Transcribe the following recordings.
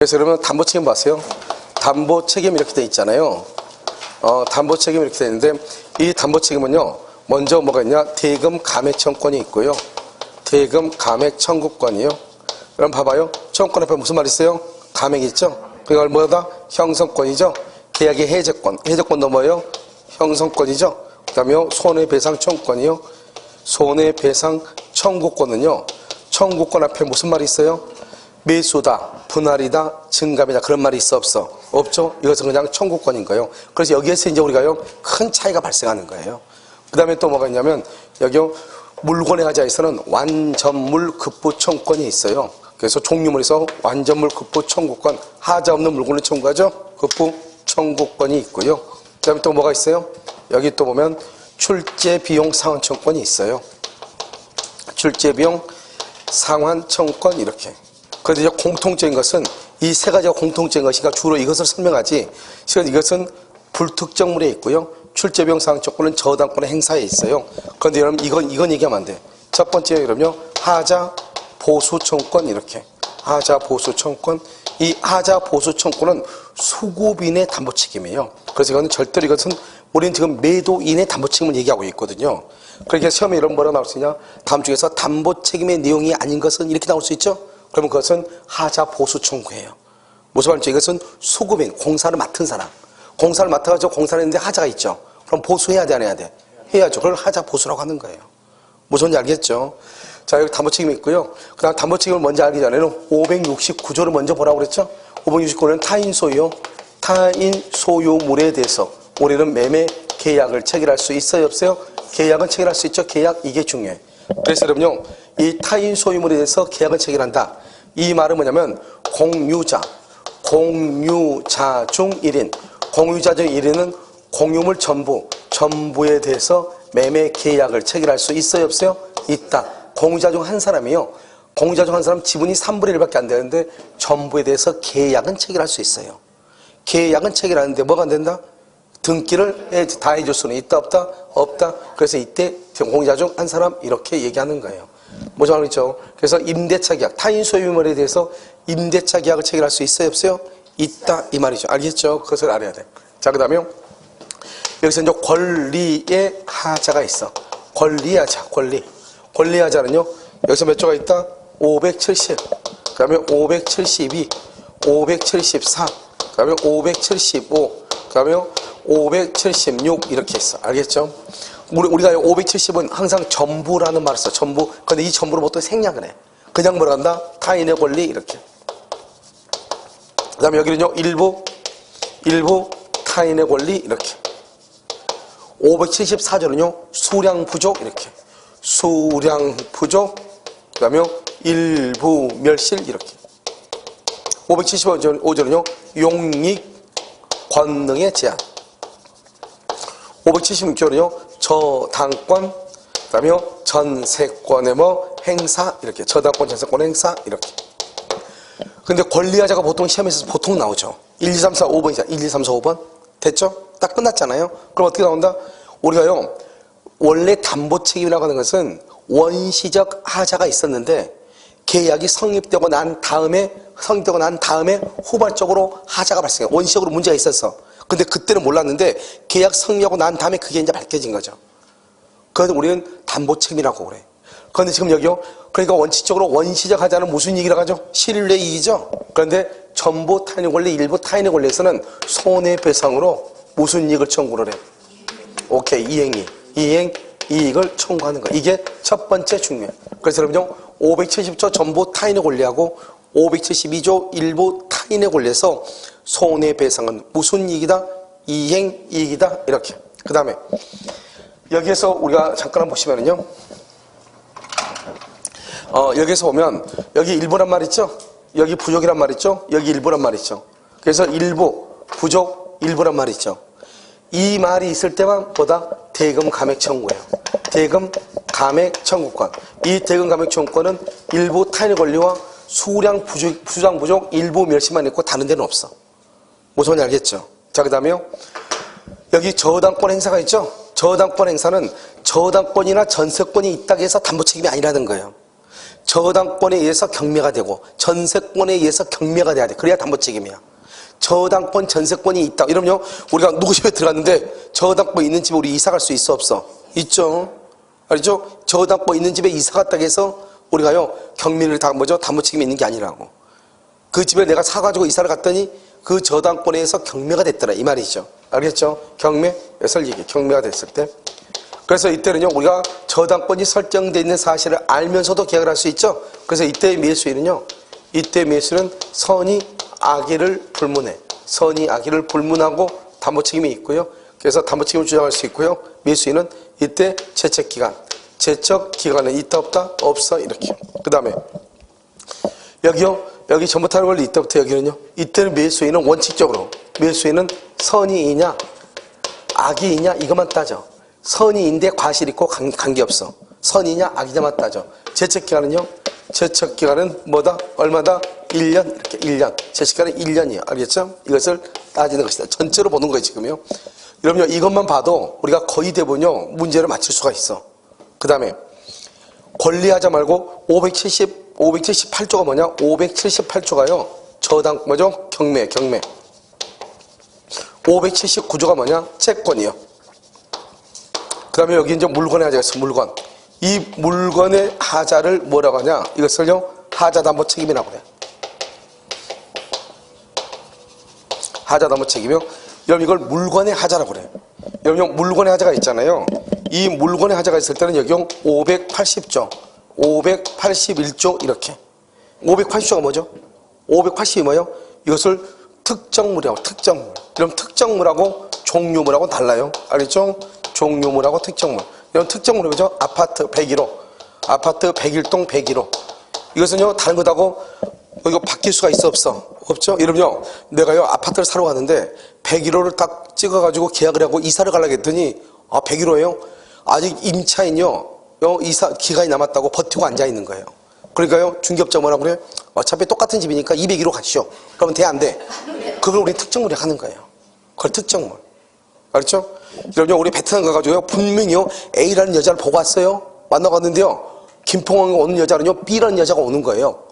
그래서 여러분 담보 책임 봤어요? 담보 책임 이렇게 돼 있잖아요. 담보 책임 이렇게 돼 있는데 이 담보 책임은요. 먼저 뭐가 있냐? 대금 감액 청구권이 있고요. 대금 감액 청구권이요. 그럼 봐봐요. 청구권 앞에 무슨 말 있어요? 감액이 있죠. 그걸 뭐다? 형성권이죠. 계약의 해제권. 해제권도 뭐예요? 형성권이죠. 그 다음에 손해배상 청구권이요. 손해배상 청구권은요. 청구권 앞에 무슨 말이 있어요? 매수다, 분할이다, 증감이다 그런 말이 있어 없어? 없죠. 이것은 그냥 청구권인 거예요. 그래서 여기에서 이제 우리가요 큰 차이가 발생하는 거예요. 그 다음에 또 뭐가 있냐면 여기 물권의 하자에서는 완전물 급부 청구권이 있어요. 그래서 종류물에서 완전물 급부 청구권, 하자 없는 물건을 청구하죠. 급부 청구권이 있고요. 그 다음에 또 뭐가 있어요? 여기 또 보면 출제 비용 상환 청구권이 있어요. 출제 비용 상환 청구권 이렇게. 그런데 이제 공통적인 것은 이 세 가지가 공통적인 것이니까 주로 이것을 설명하지. 실은 이것은 불특정물에 있고요. 출제비용 상환 청구권은 저당권의 행사에 있어요. 그런데 여러분 이건 얘기하면 안 돼. 첫 번째 여러분요 하자 보수 청구권 이렇게. 하자 보수 청구권. 이 하자 보수 청구권은 수급인의 담보 책임이에요. 그래서 이거는 절대로 이것은 우리는 지금 매도인의 담보 책임을 얘기하고 있거든요. 그러니까 시험에 이런 뭐라고 나올 수 있냐? 다음 중에서 담보 책임의 내용이 아닌 것은 이렇게 나올 수 있죠. 그러면 그것은 하자 보수 청구예요. 무슨 말인지 이것은 수급인, 공사를 맡은 사람. 공사를 맡아가지고 공사를 했는데 하자가 있죠. 그럼 보수해야 돼, 안 해야 돼? 해야죠. 그걸 하자 보수라고 하는 거예요. 무슨 말인지 알겠죠? 자, 여기 담보 책임이 있고요. 그 다음 담보 책임을 먼저 알기 전에는 569조를 먼저 보라고 그랬죠? 569조는 타인 소유, 타인 소유물에 대해서 우리는 매매 계약을 체결할 수 있어요, 없어요? 계약은 체결할 수 있죠. 계약, 이게 중요해. 그래서 여러분요, 이 타인 소유물에 대해서 계약을 체결한다. 이 말은 뭐냐면 공유자 중 1인, 공유자 중 1인은 공유물 전부에 대해서 매매 계약을 체결할 수 있어요, 없어요? 있다. 공유자 중 한 사람이요. 공유자 중 한 사람 지분이 3분의 1밖에 안 되는데 전부에 대해서 계약은 체결할 수 있어요. 계약은 체결하는데 뭐가 안 된다? 등기를 다 해줄 수는 있다, 없다? 없다. 그래서 이때 공유자 중 한 사람 이렇게 얘기하는 거예요. 뭐죠? 알겠죠? 그래서 임대차 계약, 타인 소유물에 대해서 임대차 계약을 체결할 수 있어요, 없어요? 있다, 이 말이죠. 알겠죠? 그것을 알아야 돼. 자, 그 다음에 여기서 이제 권리의 하자가 있어. 권리의 하자, 권리의 하자는요, 여기서 몇 조가 있다? 570, 그 다음에 572, 574, 그 다음에 575, 그 다음에 576 이렇게 있어. 알겠죠? 우리가 570은 항상 전부라는 말을 써. 전부. 근데 이 전부를 보통 생략을 해. 그냥 뭐라 한다? 타인의 권리 이렇게. 그 다음에 여기는요. 일부 타인의 권리 이렇게. 574조는요. 수량 부족 이렇게. 수량 부족. 그 다음에 일부 멸실 이렇게. 575조는요. 용익 권능의 제한. 576조는요. 저당권, 그 다음에 전세권의 행사, 이렇게. 저당권, 전세권 행사, 이렇게. 근데 권리하자가 보통 시험에서 보통 나오죠. 1, 2, 3, 4, 5번이잖아. 1, 2, 3, 4, 5번. 됐죠? 딱 끝났잖아요. 그럼 어떻게 나온다? 우리가요, 원래 담보 책임이라고 하는 것은 원시적 하자가 있었는데, 계약이 성립되고 난 다음에 후발적으로 하자가 발생해요. 원시적으로 문제가 있었어. 근데 그때는 몰랐는데 계약 성립하고 난 다음에 그게 이제 밝혀진 거죠. 그래서 우리는 담보 책임이라고 그래. 그런데 지금 여기요. 그러니까 원칙적으로 원시적 하자는 무슨 얘기라고 하죠? 실내 이익이죠. 그런데 전부 타인의 권리, 일부 타인의 권리에서는 손해배상으로 무슨 이익을 청구를 해? 오케이, 이익을 청구하는 거. 이게 첫 번째 중요해. 그래서 여러분요, 570조 전부 타인의 권리하고 572조 일부 타인의 권리에서 손해배상은 무슨 이익이다? 이행이익이다. 이렇게. 그 다음에 여기에서 우리가 잠깐 한번 보시면은요. 여기에서 보면 여기 일부란 말 있죠? 여기 부족이란 말 있죠? 여기 일부란 말 있죠? 그래서 일부, 부족, 일부란 말 있죠? 이 말이 있을 때만 보다 대금 감액 청구예요. 대금 감액 청구권. 이 대금 감액 청구권은 일부 타인의 권리와 수량 부족, 일부 멸시만 있고 다른 데는 없어. 무슨 말인지 알겠죠? 자, 그 다음에요. 여기 저당권 행사가 있죠? 저당권 행사는 저당권이나 전세권이 있다고 해서 담보 책임이 아니라는 거예요. 저당권에 의해서 경매가 되고 전세권에 의해서 경매가 돼야 돼. 그래야 담보책임이야. 저당권, 전세권이 있다. 이러면요, 우리가 누구 집에 들어갔는데 저당권 있는 집에 우리 이사 갈 수 있어, 없어? 있죠. 알죠? 저당권 있는 집에 이사 갔다고 해서 우리가요, 경매를 다 뭐죠? 담보책임이 있는 게 아니라고. 그 집에 내가 사가지고 이사를 갔더니 그 저당권에 의해서 경매가 됐더라. 이 말이죠. 알겠죠? 경매, 설리기, 경매가 됐을 때. 그래서 이때는요, 우리가 저당권이 설정되어 있는 사실을 알면서도 계약을 할 수 있죠. 그래서 이때의 매수인은요, 이때 매수는 선의 악의를 불문해. 선의 악의를 불문하고 담보책임이 있고요. 그래서 담보책임을 주장할 수 있고요. 매수인은 이때 제척기간. 제척기간은 있다 없다? 없어. 이렇게. 그 다음에 여기요, 여기 전부터 하는 걸로 이때부터 여기는요, 이때는 매수인은 원칙적으로 매수인은 선의이냐 악의이냐 이것만 따져. 선의인데 과실 있고 관계없어. 선이냐 악이냐만 따져. 제척기간은요, 제척기간은 뭐다? 얼마다? 1년. 이렇게 1년. 제척기간은 1년이에요. 알겠죠? 이것을 따지는 것이다. 전체로 보는 거예요, 지금요. 여러분요, 이것만 봐도 우리가 거의 대부분요, 문제를 맞출 수가 있어. 그 다음에 권리하자 말고 578조가 뭐냐? 578조가요, 저당, 뭐죠? 경매. 579조가 뭐냐? 채권이요. 그 다음에 여기 이제 물건의 하자가 있어, 물건. 이 물건의 하자를 뭐라고 하냐? 이것을요, 하자담보책임이라고 그래. 하자담보책임이요. 여러분, 이걸 물건의 하자라고 그래. 여러분, 물건의 하자가 있잖아요. 이 물건의 하자가 있을 때는 여기 580조, 581조 이렇게. 580조가 뭐죠? 580이 뭐예요? 이것을 특정물이라고, 특정물. 그럼 특정물하고 종류물하고 달라요. 알겠죠? 종류물하고 특정물. 이런 특정물이 뭐죠? 아파트 101호, 아파트 101동 101호. 이것은요, 다른 것하고 이거 바뀔 수가 있어, 없어? 없죠? 여러분요, 내가요, 아파트를 사러 갔는데 101호를 딱 찍어가지고 계약을 하고 이사를 가려고 했더니, 101호예요? 아직 임차인요, 이사 기간이 남았다고 버티고 앉아있는 거예요. 그러니까요, 중개업자 뭐라고 그래? 어차피 똑같은 집이니까 201호 가시죠. 그러면 돼, 안 돼? 그걸 우리 특정물이 하는 거예요. 그걸 특정물. 알았죠? 여러분, 우리 베트남 가가지고요, 분명히요, A라는 여자를 보고 왔어요. 만나갔는데요, 김포항에 오는 여자는요, B라는 여자가 오는 거예요.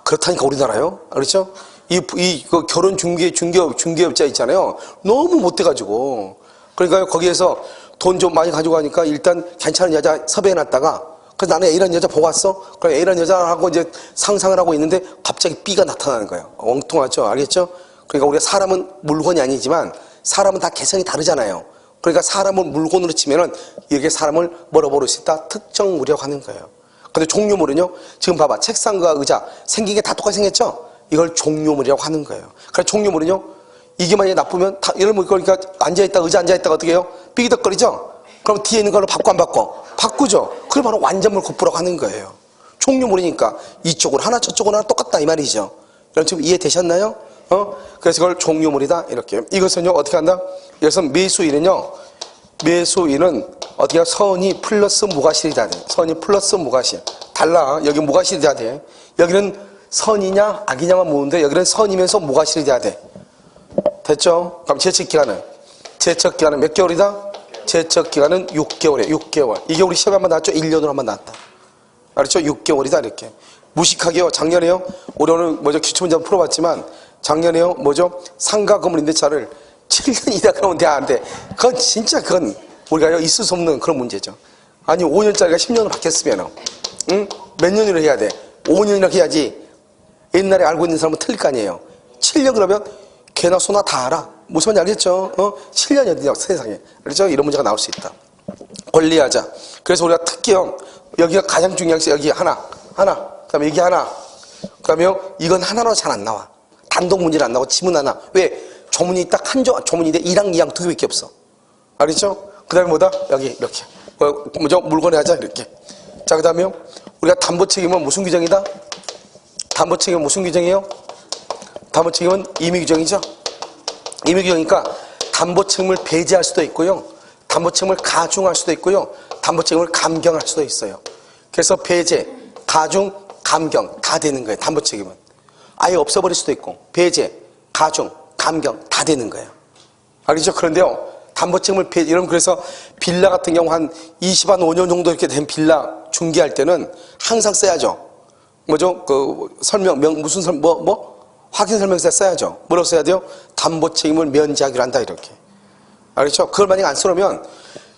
그렇다니까 우리나라요. 그렇죠? 그 결혼 중개업자 있잖아요. 너무 못돼가지고. 그러니까 거기에서 돈 좀 많이 가지고 가니까 일단 괜찮은 여자 섭외해놨다가, 그래서 나는 A라는 여자 보고 왔어. 그럼 A라는 여자하고 이제 상상을 하고 있는데 갑자기 B가 나타나는 거예요. 엉뚱하죠? 알겠죠? 그러니까 우리가 사람은 물건이 아니지만 사람은 다 개성이 다르잖아요. 그러니까 사람을 물건으로 치면은 이렇게 사람을 뭐라고 부를 수 있다? 특정물이라고 하는 거예요. 근데 종류물은요, 지금 봐봐. 책상과 의자 생긴 게 다 똑같이 생겼죠? 이걸 종류물이라고 하는 거예요. 그래서 종류물은요, 이게 만약에 나쁘면, 예를 들면 그러니까 앉아있다, 의자 앉아있다가 어떻게 해요? 삐기덕거리죠? 그럼 뒤에 있는 걸로 바꿔 안 바꿔? 바꾸죠? 그게 바로 완전물 고프라고 하는 거예요. 종류물이니까 이쪽으로 하나 저쪽으로 하나 똑같다 이 말이죠. 여러분 지금 이해되셨나요? 그래서 이걸 종류물이다 이렇게. 이것은요 어떻게 한다? 이것은 매수인은요, 매수인은 어떻게 해요? 선의 플러스 무과실이 돼야 돼. 선의 플러스 무과실. 달라. 여기 무과실이 돼야 돼. 여기는 선이냐 악이냐만 묻는데 여기는 선이면서 무과실이 돼야 돼. 됐죠? 그럼 제척기간은? 제척기간은 몇 개월이다? 제척기간은 6개월이에요. 6개월. 이게 우리 시험에 한번 나왔죠? 1년으로 한번 나왔다. 알았죠? 6개월이다 이렇게. 무식하게요. 작년에요. 우리 오늘 뭐죠? 기출문제 한번 풀어봤지만 작년에요. 뭐죠? 상가 건물 임대차를 7년이다 그러면 돼, 안 돼? 그건 진짜 그건 우리가 있을 수 없는 그런 문제죠. 아니 5년짜리가 10년으로 바뀌었으면 응? 몇 년으로 해야 돼? 5년이나 해야지. 옛날에 알고 있는 사람은 틀릴 거 아니에요. 7년 그러면 개나 소나 다 알아. 무슨 말인지 알겠죠? 7년이 어디냐 세상에. 그렇죠? 이런 문제가 나올 수 있다. 권리하자. 그래서 우리가 특기형, 여기가 가장 중요한 게 여기 하나. 그 다음에 여기 하나. 그 다음에 이건 하나로 잘 안 나와. 단독 문제는 안 나오고 지문 하나. 왜? 조문이 딱 한 조문인데 1항, 2항 두 개밖에 없어. 알겠죠? 그 다음에 뭐다? 여기 이렇게. 뭐죠? 물건에 하자 이렇게. 자, 그 다음에요. 우리가 담보책임은 무슨 규정이다? 담보책임은 무슨 규정이에요? 담보책임은 임의규정이죠? 임의규정이니까 담보책임을 배제할 수도 있고요. 담보책임을 가중할 수도 있고요. 담보책임을 감경할 수도 있어요. 그래서 배제, 가중, 감경 다 되는 거예요. 담보책임은. 아예 없어버릴 수도 있고 배제, 가중, 감경 다 되는 거예요. 알겠죠? 그런데요. 담보책임을 배제, 여러분 그래서 빌라 같은 경우 한 20한 5년 정도 이렇게 된 빌라 중개할 때는 항상 써야죠. 뭐죠? 그 설명, 무슨 확인 설명서 써야죠. 뭐라고 써야 돼요? 담보 책임을 면제하기로 한다, 이렇게. 알겠죠? 그걸 만약 안 써놓으면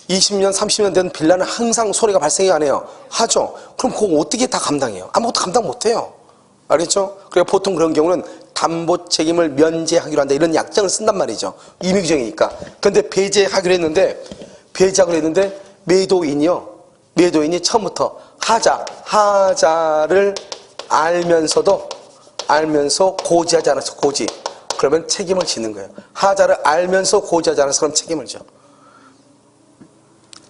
20년, 30년 된 빌라는 항상 손해가 발생이 안 해요. 하죠. 그럼 그거 어떻게 다 감당해요? 아무것도 감당 못 해요. 알겠죠? 그러니까 보통 그런 경우는 담보 책임을 면제하기로 한다, 이런 약정을 쓴단 말이죠. 임의규정이니까. 근데 배제하기로 했는데, 매도인이 처음부터 하자를 알면서 고지하지 않았어, 고지. 그러면 책임을 지는 거예요. 하자를 알면서 고지하지 않아서 그럼 책임을 져.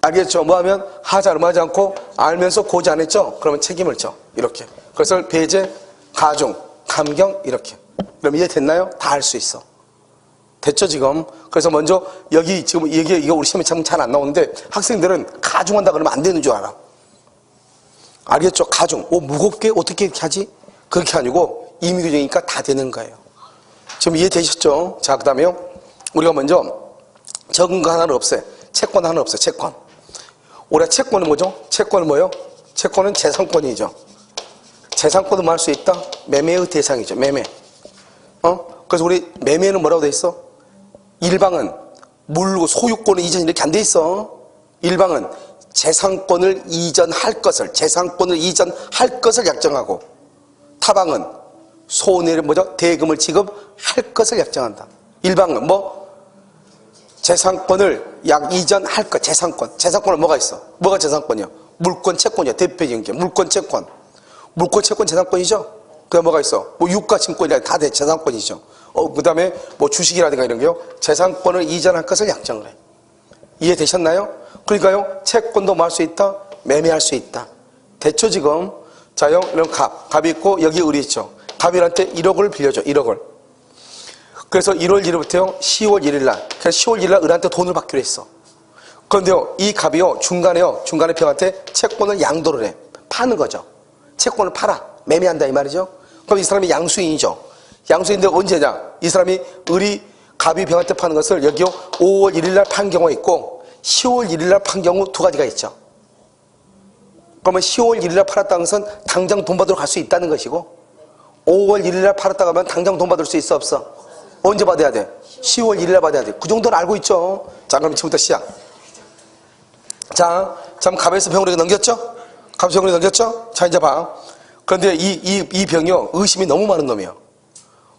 알겠죠? 뭐 하면 하자를 하지 않고 알면서 고지 안 했죠? 그러면 책임을 져. 이렇게. 그래서 배제, 가중, 감경, 이렇게. 그럼 이해됐나요? 다 알 수 있어. 됐죠, 지금? 그래서 먼저 여기 지금 이거 우리 시험에 참 잘 안 나오는데 학생들은 가중한다 그러면 안 되는 줄 알아. 알겠죠? 가중. 무겁게 어떻게 이렇게 하지? 그렇게 아니고 임의규정이니까 다 되는 거예요. 지금 이해되셨죠? 자, 그 다음에요. 우리가 먼저 적은 거 하나를 없애. 채권 하나는 없어요. 채권. 올해 채권은 뭐죠? 채권은 뭐예요? 채권은 재산권이죠. 재산권은 뭐 할 수 있다? 매매의 대상이죠. 매매. 그래서 우리 매매는 뭐라고 돼 있어? 일방은 물고 소유권의 이전 이렇게 안 돼 있어. 일방은 재산권을 이전할 것을 약정하고, 타방은 손해를 대금을 지급할 것을 약정한다. 일방은 재산권을 이전할 것, 재산권은 뭐가 있어? 뭐가 재산권이요? 물권, 채권이요. 대표적인 게 물권, 채권. 물권, 채권 재산권이죠? 그다음 뭐가 있어? 유가 증권이라 다 재산권이죠. 그 다음에 주식이라든가 이런 게요. 재산권을 이전할 것을 약정을 해. 이해되셨나요? 그러니까요, 채권도 뭐 할 수 있다? 매매할 수 있다. 됐죠, 지금? 자요, 이런 갑이 있고, 여기 을이 있죠. 갑이한테 1억을 빌려줘, 1억을. 그래서 1월 1일부터요, 10월 1일날. 그래서 10월 1일날 을한테 돈을 받기로 했어. 그런데요, 이 갑이요, 중간에 병한테 채권을 양도를 해. 파는 거죠. 채권을 팔아. 매매한다, 이 말이죠. 그럼 이 사람이 양수인이죠. 양수인인데 언제냐? 이 사람이 갑이 병한테 파는 것을 여기요, 5월 1일날 판 경우가 있고, 10월 1일날 판 경우 두 가지가 있죠. 그러면 10월 1일날 팔았다는 것은 당장 돈 받으러 갈 수 있다는 것이고, 5월 1일날 팔았다고 하면 당장 돈 받을 수 있어, 없어? 언제 받아야 돼? 10월 1일날 받아야 돼. 그 정도는 알고 있죠. 자, 그럼 지금부터 시작. 자, 갑에서 병으로 넘겼죠? 갑에서 병으로 넘겼죠? 자, 이제 봐. 그런데 이 병이요, 의심이 너무 많은 놈이에요.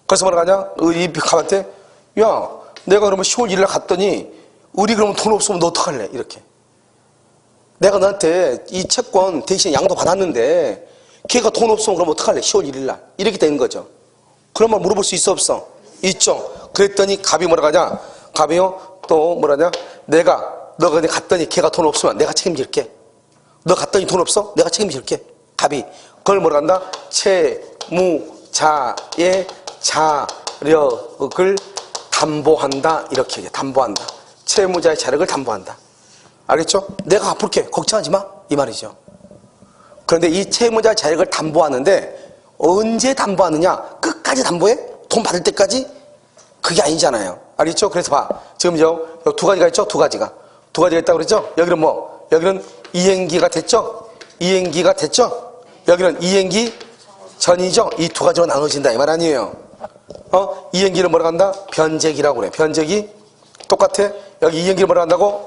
그래서 뭐라 하냐? 이 갑한테, 야, 내가 그러면 10월 1일날 갔더니, 그러면 돈 없으면 너 어떡할래? 이렇게. 내가 너한테 이 채권 대신 양도 받았는데, 걔가 돈 없으면 그럼 어떡할래? 10월 1일날. 이렇게 되는 거죠. 그런 말 물어볼 수 있어, 없어? 있죠. 그랬더니 갑이 뭐라 하냐? 갑이요, 또 뭐라냐? 너가 갔더니 걔가 돈 없으면 내가 책임질게. 너 갔더니 돈 없어? 내가 책임질게. 갑이. 그걸 뭐라 한다? 채무자의 자력을 담보한다. 이렇게 얘기해. 담보한다. 채무자의 자력을 담보한다. 알겠죠? 내가 갚을게. 걱정하지 마. 이 말이죠. 그런데 이 채무자의 자력을 담보하는데 언제 담보하느냐? 끝까지 담보해? 돈 받을 때까지? 그게 아니잖아요. 알겠죠? 그래서 봐. 지금 두 가지가 있죠? 두 가지가 있다고 그랬죠? 여기는 여기는 이행기가 됐죠? 여기는 이행기 전이죠? 이 두 가지로 나눠진다. 이 말 아니에요. 이행기를 뭐라고 한다? 변제기라고 그래. 변제기. 똑같아. 여기 이행기를 뭐라고 한다고?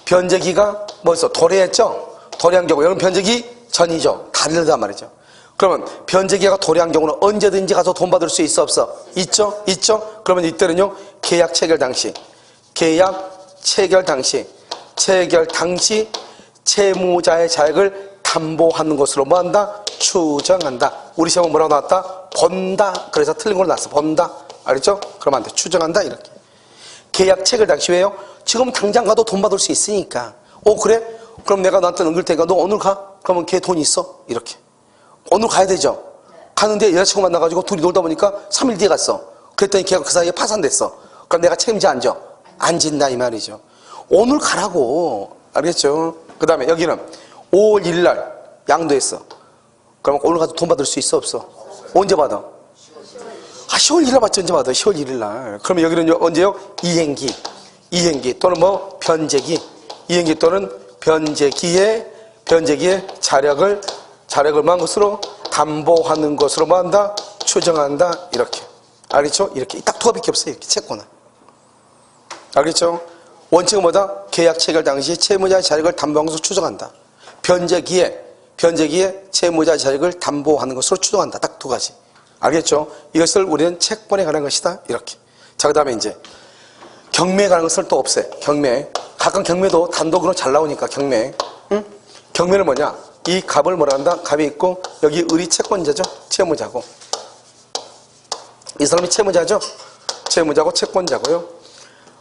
변제기가 뭐였어? 도래했죠? 도래한 경우. 여기는 변제기 전이죠. 다르단 말이죠. 그러면 변제기가 도래한 경우는 언제든지 가서 돈 받을 수 있어, 없어? 있죠? 그러면 이때는요, 계약 체결 당시 채무자의 자격을 담보하는 것으로 뭐 한다? 추정한다. 우리 시험은 뭐라고 나왔다? 본다. 그래서 틀린 걸로 나왔어. 본다. 알겠죠? 그러면 안 돼. 추정한다. 이렇게. 계약 체결 당시 왜요? 지금 당장 가도 돈 받을 수 있으니까. 그래? 그럼 내가 너한테 넘길 테니까 너 오늘 가? 그러면 걔 돈 있어? 이렇게. 오늘 가야 되죠? 가는데 여자친구 만나가지고 둘이 놀다 보니까 3일 뒤에 갔어. 그랬더니 걔가 그 사이에 파산됐어. 그럼 내가 책임지 앉아? 안 진다 이 말이죠. 오늘 가라고. 알겠죠? 그 다음에 여기는 5월 1일날 양도했어. 그럼 오늘 가서 돈 받을 수 있어, 없어? 언제 받아? 10월 1일날 받지. 언제 받아? 10월 1일날. 그러면 여기는 언제요? 이행기 또는 변제기. 이행기 또는 변제기의 자력을 만 것으로 담보하는 것으로 뭐 한다? 추정한다. 이렇게. 알겠죠? 이렇게 딱 두 가지밖에 없어요. 이렇게 채권은. 알겠죠? 원칙은 뭐다? 계약 체결 당시 채무자의 자력을 담보한 것으로 추정한다. 변제기에 채무자의 자력을 담보하는 것으로 추정한다. 딱 두 가지. 알겠죠? 이것을 우리는 채권에 관한 것이다. 이렇게. 자, 그 다음에 이제 경매에 관한 것을 또 없애. 경매. 가끔 경매도 단독으로 잘 나오니까 경매. 응? 경매는 뭐냐? 이 갑을 뭐라 한다? 갑이 있고 여기 을이 채권자죠? 채무자고. 이 사람이 채무자죠? 채무자고 채권자고요.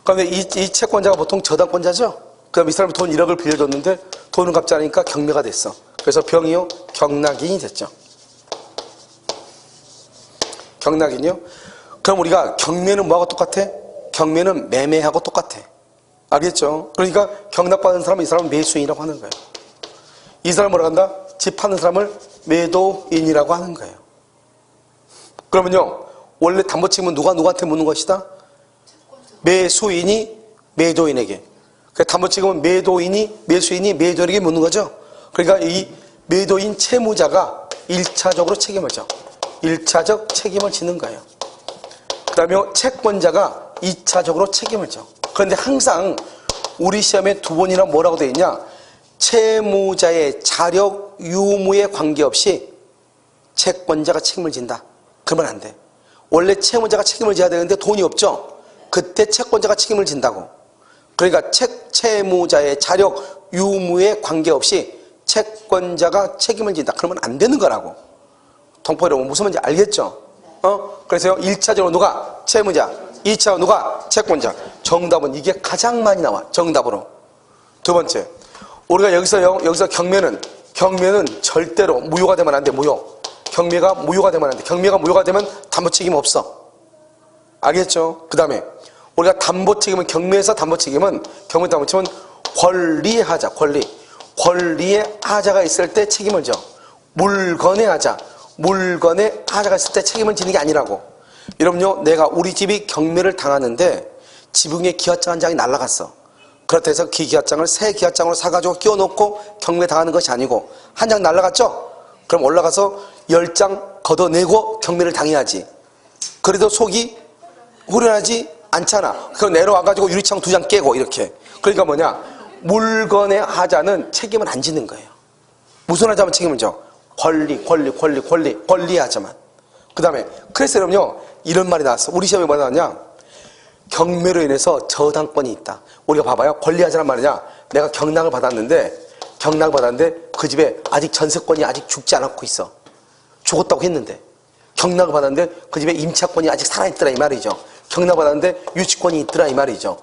그런데 이 채권자가 보통 저당권자죠? 그럼 이 사람이 돈 1억을 빌려줬는데 돈을 갚지 않으니까 경매가 됐어. 그래서 병이요? 경락인이 됐죠. 경락인이요? 그럼 우리가 경매는 뭐하고 똑같아? 경매는 매매하고 똑같아. 알겠죠? 그러니까 경락받은 사람은 이 사람은 매수인이라고 하는 거예요. 이 사람을 뭐라고 한다? 집 파는 사람을 매도인이라고 하는 거예요. 그러면요, 원래 담보책임은 누구한테 묻는 것이다? 매수인이 매도인에게. 담보책임은 매수인이 매도인에게 묻는 거죠. 그러니까 이 매도인 채무자가 1차적으로 책임을 져. 1차적 책임을 지는 거예요. 그 다음에 채권자가 2차적으로 책임을 져. 그런데 항상 우리 시험에 두 번이나 뭐라고 되어 있냐? 채무자의 자력, 유무에 관계없이 채권자가 책임을 진다. 그러면 안 돼. 원래 채무자가 책임을 져야 되는데 돈이 없죠? 그때 채권자가 책임을 진다고. 그러니까 채무자의 자력, 유무에 관계없이 채권자가 책임을 진다. 그러면 안 되는 거라고. 동포 여러분 무슨 말인지 알겠죠? 그래서요, 1차적으로 누가? 채무자. 2차적으로 누가? 채권자. 정답은 이게 가장 많이 나와. 정답으로. 두 번째. 우리가 여기서 경매는 절대로 무효가 되면 안 돼. 무효. 경매가 무효가 되면 안 돼. 경매가 무효가 되면 담보책임 없어. 알겠죠? 그 다음에 우리가 담보책임은 경매에서 담보책임은 권리의 하자. 권리의 하자가 있을 때 책임을 져. 물건의 하자가 있을 때 책임을 지는 게 아니라고. 여러분요, 우리 집이 경매를 당하는데 지붕에 기와장 한 장이 날아갔어. 그렇다 해서 기와장을 새 기와장으로 사가지고 끼워놓고 경매 당하는 것이 아니고 한 장 날아갔죠? 그럼 올라가서 10장 걷어내고 경매를 당해야지. 그래도 속이 후련하지 않잖아. 그럼 내려와가지고 유리창 2장 깨고 이렇게. 그러니까 뭐냐? 물건의 하자는 책임을 안 지는 거예요. 무슨 하자만 책임을 져? 권리 하자만. 그 다음에 그래서 여러분요, 이런 말이 나왔어. 우리 시험에 뭐 나왔냐? 경매로 인해서 저당권이 있다. 우리가 봐봐요. 권리하자란 말이냐? 내가 경락을 받았는데 그 집에 아직 전세권이 아직 죽지 않았고 있어. 죽었다고 했는데 경락을 받았는데 그 집에 임차권이 아직 살아있더라 이 말이죠. 경락 받았는데 유치권이 있더라 이 말이죠.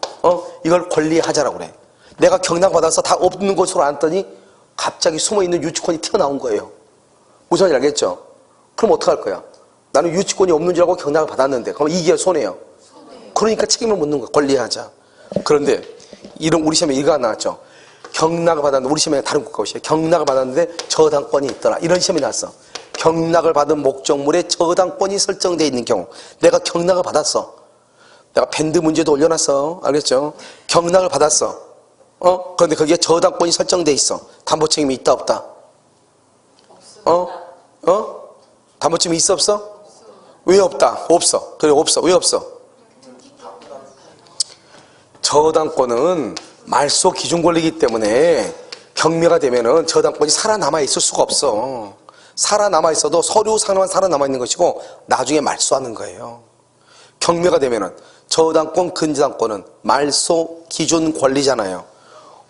이걸 권리하자라고 그래. 내가 경락 받아서 다 없는 곳으로 앉더니 갑자기 숨어있는 유치권이 튀어나온 거예요. 무슨 말인지 알겠죠? 그럼 어떡할 거야? 나는 유치권이 없는 줄 알고 경락을 받았는데 그럼 이게 손해요. 그러니까 책임을 묻는 거야. 권리하자. 그런데 우리 시험에 이거 나왔죠. 경락을 받았는데, 우리 시험에 다른 것이에요. 경락을 받았는데 저당권이 있더라. 이런 시험이 나왔어. 경락을 받은 목적물에 저당권이 설정되어 있는 경우. 내가 경락을 받았어. 내가 밴드 문제도 올려놨어. 알겠죠? 경락을 받았어. 그런데 거기에 저당권이 설정되어 있어. 담보책임이 있다 없다? 담보책임이 있어 없어? 왜 없다? 없어. 그래 없어. 왜 없어? 저당권은 말소 기준 권리이기 때문에 경매가 되면은 저당권이 살아남아 있을 수가 없어. 살아남아 있어도 서류상만 살아남아 있는 것이고 나중에 말소하는 거예요. 경매가 되면은 저당권, 근저당권은 말소 기준 권리잖아요.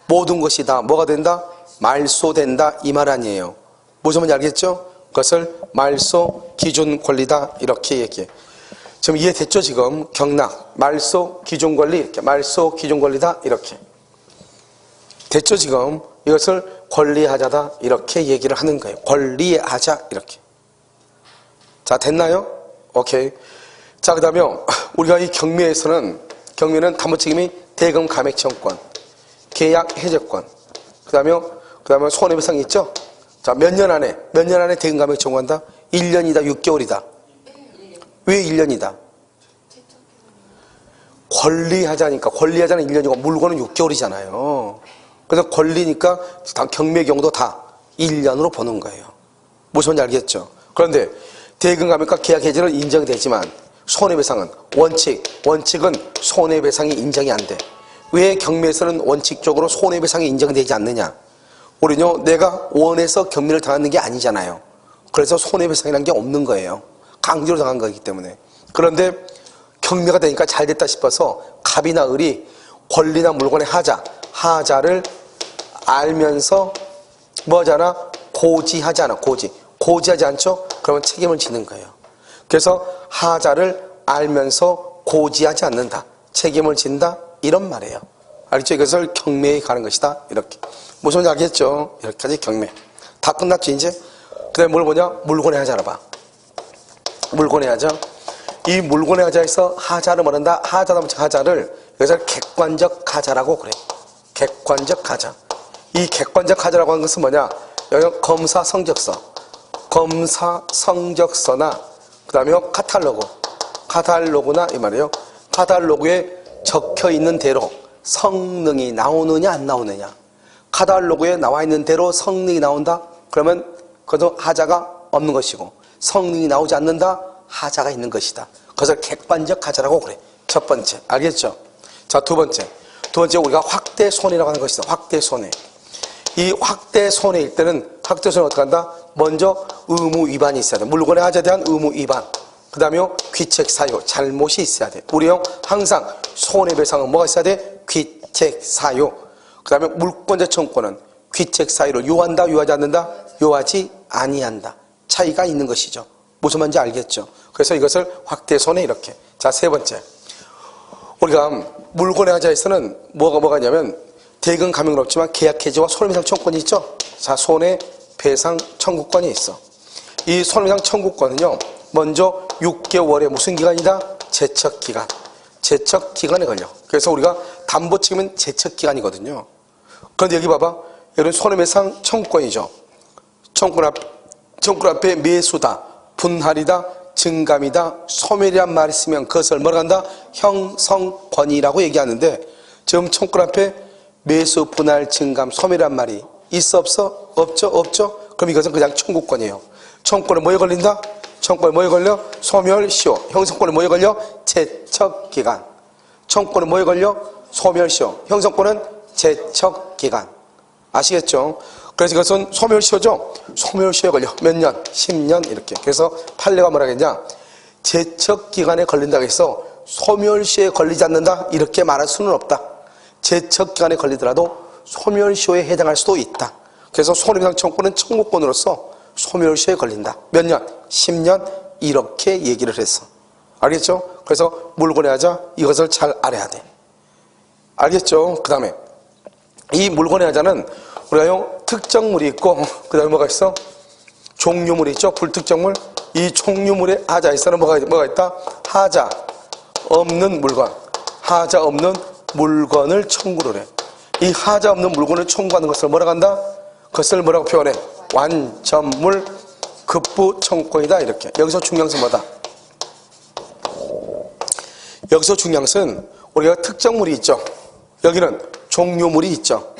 모든 것이 다 뭐가 된다? 말소된다 이 말 아니에요. 무슨 말인지 알겠죠? 그것을 말소 기준 권리다 이렇게 얘기해. 지금 이해됐죠? 지금 경락, 말소 기준 권리, 이렇게 말소 기준 권리다 이렇게 됐죠? 지금 이것을 권리하자다 이렇게 얘기를 하는 거예요. 권리하자 이렇게. 자, 됐나요? 오케이. 자, 그 다음에 우리가 이 경매는 담보책임이 대금 감액청권, 계약 해제권, 그 다음에 손해배상이 있죠? 자, 몇 년 안에 대금 감액 청구한다? 1년이다, 6개월이다. 왜 1년이다? 권리하자는 1년이고 물건은 6개월이잖아요. 그래서 권리니까 경매 경우도 다 1년으로 보는 거예요. 무슨 말인지 알겠죠? 그런데 대금감액과 계약해지는 인정되지만 손해배상은 원칙은 손해배상이 인정이 안 돼. 왜 경매에서는 원칙적으로 손해배상이 인정되지 않느냐? 우리는요, 내가 원해서 경매를 당하는 게 아니잖아요. 그래서 손해배상이라는 게 없는 거예요. 강제로 당한 거기 때문에. 그런데 경매가 되니까 잘 됐다 싶어서 갑이나 을이 권리나 물건의 하자를 알면서 뭐잖아? 고지하지 않아. 고지하지 않죠? 그러면 책임을 지는 거예요. 그래서 하자를 알면서 고지하지 않는다. 책임을 진다. 이런 말이에요. 알겠죠? 이것을 경매에 가는 것이다. 이렇게. 무슨 말인지 알겠죠? 이렇게까지 경매. 다 끝났죠, 이제? 그 다음에 뭘 보냐? 물건의 하자로 봐. 물건의 하자. 이 물건의 하자에서 하자를 말한다. 하자를 여기서 객관적 하자라고 그래. 객관적 하자. 이 객관적 하자라고 하는 것은 뭐냐? 여기 검사 성적서나 그 다음에 카탈로그나 이 말이에요. 카탈로그에 적혀 있는 대로 성능이 나오느냐 안 나오느냐. 카탈로그에 나와 있는 대로 성능이 나온다? 그러면 그것도 하자가 없는 것이고, 성능이 나오지 않는다? 하자가 있는 것이다. 그것을 객관적 하자라고 그래. 첫 번째. 알겠죠? 자, 두 번째 우리가 확대 손해라고 하는 것이다. 확대 손해. 이 확대 손해일 때는 확대 손해 어떻게 한다? 먼저 의무 위반이 있어야 돼. 물건의 하자에 대한 의무 위반. 그 다음에 귀책 사유, 잘못이 있어야 돼. 우리요 항상 손해배상은 뭐가 있어야 돼? 귀책 사유. 그 다음에 물권자 청구권은 귀책 사유를 요한다, 요하지 않는다? 요하지 아니한다. 차이가 있는 것이죠. 무슨 말인지 알겠죠? 그래서 이것을 확대 손해 이렇게. 자, 세 번째. 우리가 물건의 하자에서는 뭐가 있냐면 대금 감액은 없지만 계약 해지와 손해배상 청구권이 있죠. 자, 손해배상 청구권이 있어. 이 손해배상 청구권은요, 먼저 6개월의 무슨 기간이다? 제척기간. 제척기간에 걸려. 그래서 우리가 담보 책임은 제척기간이거든요. 그런데 여기 봐봐. 여기는 손해배상 청구권이죠. 청구권 앞에 매수다, 분할이다, 증감이다, 소멸이란 말이 있으면 그것을 뭐라고 한다? 형성권이라고 얘기하는데, 지금 청구권 앞에 매수, 분할, 증감, 소멸이란 말이 있어 없어? 없죠? 그럼 이것은 그냥 청구권이에요. 청구권은 뭐에 걸린다? 청구권에 뭐에 걸려? 소멸시효. 형성권에 뭐에 걸려? 제척기간. 청구권은 뭐에 걸려? 소멸시효. 형성권은 제척기간. 아시겠죠? 그래서 이것은 소멸시효죠? 소멸시효에 걸려. 몇 년? 10년 이렇게. 그래서 판례가 뭐라 했냐? 제척기간에 걸린다고 해서 소멸시효에 걸리지 않는다? 이렇게 말할 수는 없다. 제척기간에 걸리더라도 소멸시효에 해당할 수도 있다. 그래서 손해배상 청구권은 청구권으로서 소멸시효에 걸린다. 몇 년? 10년? 이렇게 얘기를 했어. 알겠죠? 그래서 물건의 하자 이것을 잘 알아야 돼. 알겠죠? 그 다음에 이 물건의 하자는 우리가 특정물이 있고, 그 다음에 뭐가 있어? 종류물이 있죠? 불특정물. 이 종류물의 하자에서는 뭐가 있다? 하자 없는 물건을 청구를 해. 이 하자 없는 물건을 청구하는 것을 뭐라고 한다? 그것을 뭐라고 표현해? 완전물 급부 청구권이다. 이렇게. 여기서 중요한 것은 뭐다? 여기서 중요한 것은 우리가 특정물이 있죠. 여기는 종류물이 있죠.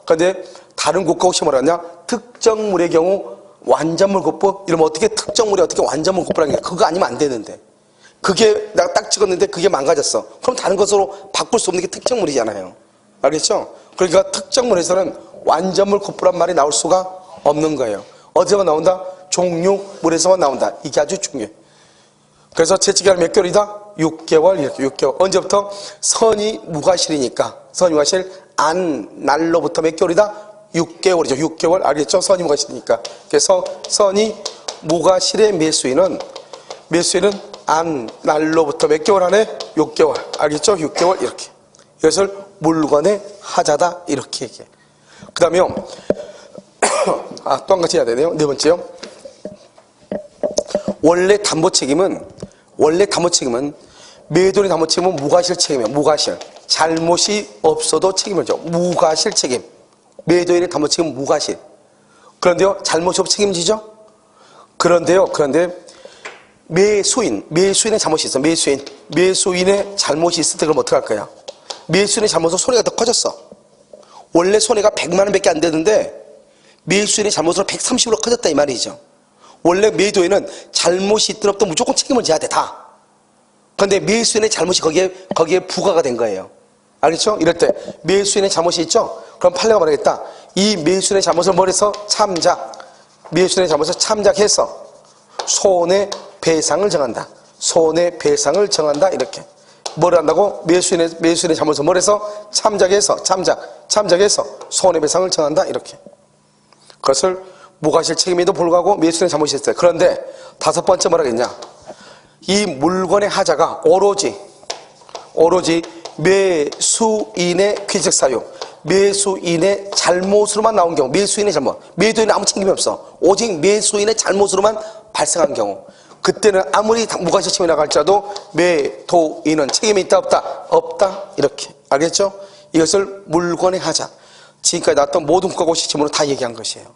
그런데 다른 국가 혹시 뭐라냐? 특정물의 경우 완전물 급부? 이러면 어떻게 특정물이 어떻게 완전물 급부라는 게 그거 아니면 안 되는데. 그게 내가 딱 찍었는데 그게 망가졌어. 그럼 다른 것으로 바꿀 수 없는 게 특정물이잖아요. 알겠죠? 그러니까 특정물에서는 완전물 급부란 말이 나올 수가 없는 거예요. 어디서만 나온다? 종류물에서만 나온다. 이게 아주 중요해. 그래서 채찍기간 몇 개월이다? 6개월 이렇게 6개월. 언제부터? 선이 무과실이니까. 선이 무과실 안 날로부터 몇 개월이다? 6개월이죠. 6개월. 알겠죠? 선이 무과실이니까. 그래서 선이 무과실의 매수인은 안 날로부터 몇 개월 안에? 6개월. 알겠죠? 6개월 이렇게. 이것을 물건의 하자다 이렇게 얘기해. 그 다음에요. 또 한 가지 해야 되네요. 네 번째요. 원래 담보 책임은 매도인의 담보 책임은 무과실 책임이에요. 무과실. 잘못이 없어도 책임을 져. 무과실 책임. 매도인의 담보 책임은 무과실. 그런데요, 잘못이 없어 책임지죠? 그런데 매수인의 잘못이 있어. 매수인의 잘못이 있을 때 그럼 어떻게 할 거야? 매수인의 잘못은 손해가 더 커졌어. 원래 손해가 100만 원 밖에 안 되는데 매수인의 잘못으로 130으로 커졌다 이 말이죠. 원래 매도인은 잘못이 있든 없든 무조건 책임을 져야 돼, 다. 그런데 매수인의 잘못이 거기에 부과가 된 거예요. 알겠죠? 이럴 때 매수인의 잘못이 있죠? 그럼 판례가 말하겠다. 이 매수인의 잘못을 뭐래서 매수인의 잘못을 참작해서 손해배상을 정한다. 손해배상을 정한다. 이렇게. 뭘 한다고? 매수인의 잘못을 뭐래서 참작해서 손해배상을 정한다. 이렇게. 그것을 무과실 책임에도 불구하고 매수인의 잘못이 있어요. 그런데 다섯 번째 뭐라 그랬냐? 이 물건의 하자가 오로지 매수인의 귀책 사유, 매수인의 잘못으로만 나온 경우, 매수인의 잘못, 매도인은 아무 책임이 없어. 오직 매수인의 잘못으로만 발생한 경우, 그때는 아무리 무과실 책임이라고 할지라도 매도인은 책임이 있다 없다? 없다. 이렇게. 알겠죠? 이것을 물건의 하자. 지금까지 나왔던 모든 국가고시 지문으로 다 얘기한 것이에요.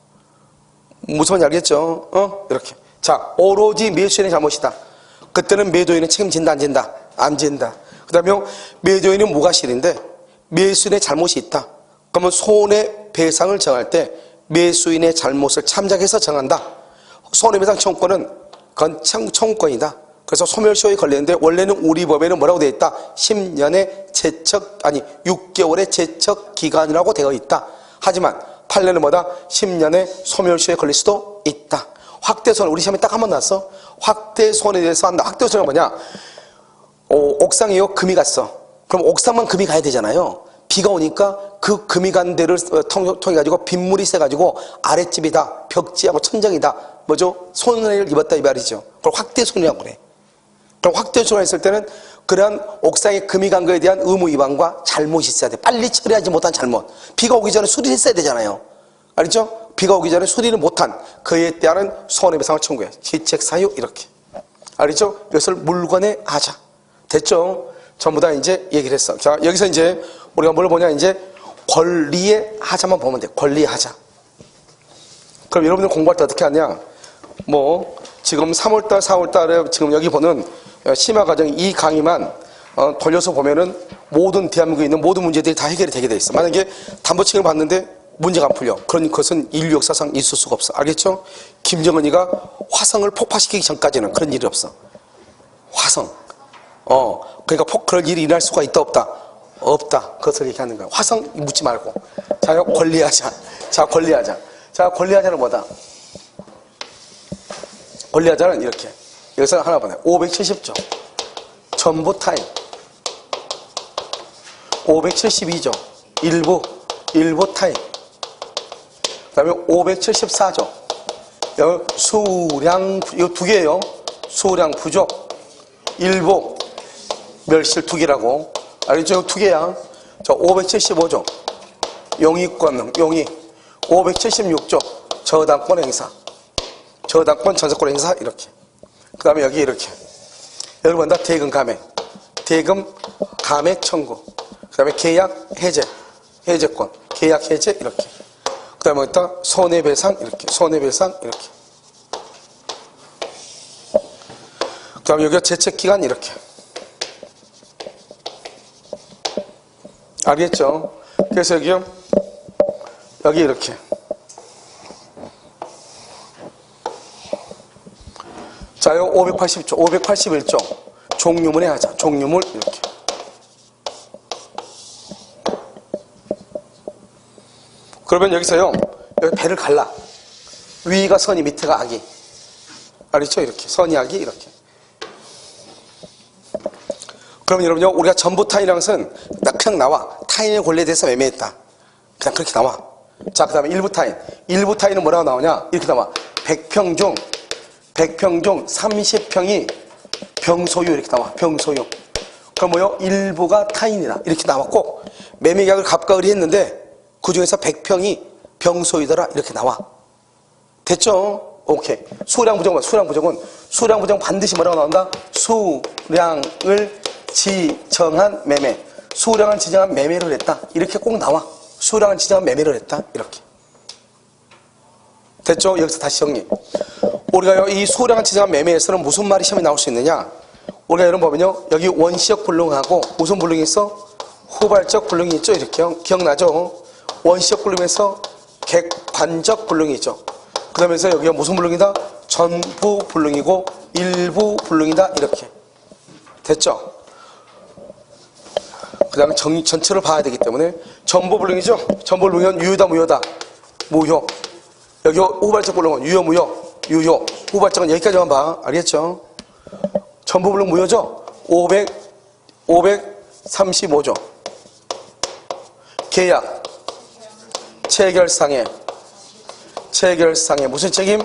무슨 말인지 알겠죠? 이렇게. 자, 오로지 매수인의 잘못이다. 그때는 매도인은 책임진다, 안 진다? 안 진다. 그 다음에 매도인은 무과실인데 매수인의 잘못이 있다. 그러면 손해배상을 정할 때 매수인의 잘못을 참작해서 정한다. 손해배상 청구권은 그건 청구권이다. 그래서 소멸시효에 걸리는데 원래는 우리 법에는 뭐라고 되어 있다? 6개월의 제척 기간이라고 되어 있다. 하지만 판례는 뭐다? 10년의 소멸시효에 걸릴 수도 있다. 확대손해, 우리 시험에 딱 한 번 나왔어. 확대손해에 대해서 한다. 확대손해가 뭐냐? 옥상이요, 금이 갔어. 그럼 옥상만 금이 가야 되잖아요. 비가 오니까 그 금이 간 데를 통해 가지고 빗물이 새가지고 아랫집이다, 벽지하고 천장이다, 뭐죠? 손해를 입었다 이 말이죠. 그걸 확대손해라고 그래. 그럼 확대손해 했을 때는 그러한 옥상에 금이 간 거에 대한 의무 위반과 잘못이 있어야 돼. 빨리 처리하지 못한 잘못. 비가 오기 전에 수리를 했어야 되잖아요. 알죠? 비가 오기 전에 수리를 못한 그에 따른 손해배상을 청구해. 기책사유 이렇게. 알죠? 이것을 물건의 하자. 됐죠? 전부 다 이제 얘기를 했어. 자, 여기서 이제 우리가 뭘 보냐, 이제 권리의 하자만 보면 돼. 권리의 하자. 그럼 여러분들 공부할 때 어떻게 하냐? 뭐 지금 3월달, 4월달에 지금 여기 보는 심화과정 이 강의만 돌려서 보면은 모든 대한민국에 있는 모든 문제들이 다 해결이 되게 돼 있어. 만약에 담보책임을 받는데 문제가 안 풀려. 그런 것은 인류 역사상 있을 수가 없어. 알겠죠? 김정은이가 화성을 폭파시키기 전까지는 그런 일이 없어. 화성. 그러니까 그럴 일이 일어날 수가 있다 없다? 없다. 그것을 얘기하는 거야. 화성 묻지 말고. 자, 권리하자. 자, 권리하자. 자, 권리하자는 뭐다? 권리하자는 이렇게. 여기서 하나 보네. 570조. 전부 타인. 572조. 일부 타인. 그 다음에 574조. 여기 수량, 이거 두 개예요. 수량 부족. 일부. 멸실 두 개라고. 알겠죠? 이거 두 개야. 자, 575조. 용의권, 용의. 576조. 저당권 행사. 저당권 전세권 행사. 이렇게. 그 다음에 여기 이렇게. 여러분 다 대금 감액. 대금 감액 청구. 그 다음에 계약 해제. 해제권. 계약 해제. 이렇게. 그 다음에 여기다 손해배상. 이렇게. 손해배상. 이렇게. 그 다음에 여기가 제척기간. 이렇게. 알겠죠? 그래서 여기요. 여기 이렇게. 자요, 580조, 581조. 종류문에 하자. 종류문, 이렇게. 그러면 여기서요, 여기 배를 갈라. 위가 선이, 밑에가 악이. 알겠죠? 이렇게. 선이, 악이, 이렇게. 그러면 여러분요, 우리가 전부 타인이라는 것은 딱 그냥 나와. 타인의 권리에 대해서 애매했다. 그냥 그렇게 나와. 자, 그 다음에 일부 타인. 일부 타인은 뭐라고 나오냐? 이렇게 나와. 100평 중 30평이 병소유 이렇게 나와. 병소유. 그럼 뭐요? 일부가 타인이다. 이렇게 나와. 꼭 매매계약을 갑과 을이 했는데 그 중에서 100평이 병소유더라. 이렇게 나와. 됐죠? 오케이. 수량 부정은 수량 부정 반드시 뭐라고 나온다? 수량을 지정한 매매. 수량을 지정한 매매를 했다. 이렇게 꼭 나와. 수량을 지정한 매매를 했다. 이렇게. 됐죠? 여기서 다시 정리. 우리가 이 수량을 지정한 매매에서는 무슨 말이 시험에 나올 수 있느냐? 우리가 여러분 보면요. 여기 원시적 불능하고 무슨 불능이 있어? 후발적 불능이 있죠? 이렇게. 기억나죠? 원시적 불능에서 객관적 불능이 있죠. 그 다음에서 여기가 무슨 불능이다? 전부 불능이고 일부 불능이다 이렇게 됐죠? 그 다음에 전체를 봐야 되기 때문에 전부 불능이죠? 전부 불능은 유효다 무효다? 무효. 여기 후발적 불능은 유효 무효? 유효. 후발적은 여기까지만 봐. 알겠죠? 전부 불능 무효죠? 535조. 계약 체결상에 무슨 책임?